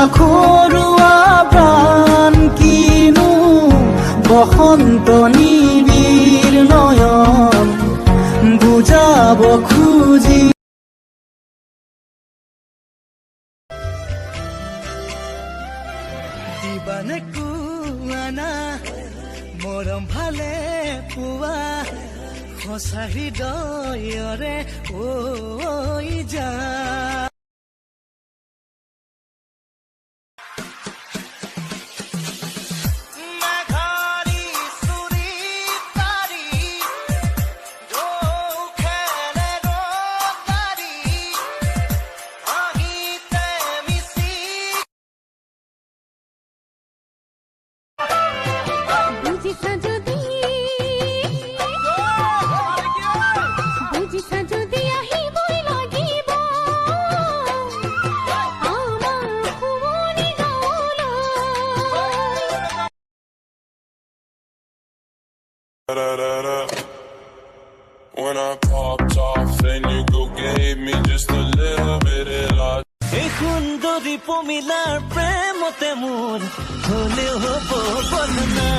ঘৰুৱা প্ৰাণ কিনো বসন্ত নিবিৰ নয়ন বুজাব খুজি দিবানে কুৱানা মৰম ভালে পোৱা সঁচা হৃদয়ৰে ঐ যা When I popped off, then you go gave me just a little bit of love. এই সুন্দরী পমিলার প্রেমতে মোর হলেও হব বলনা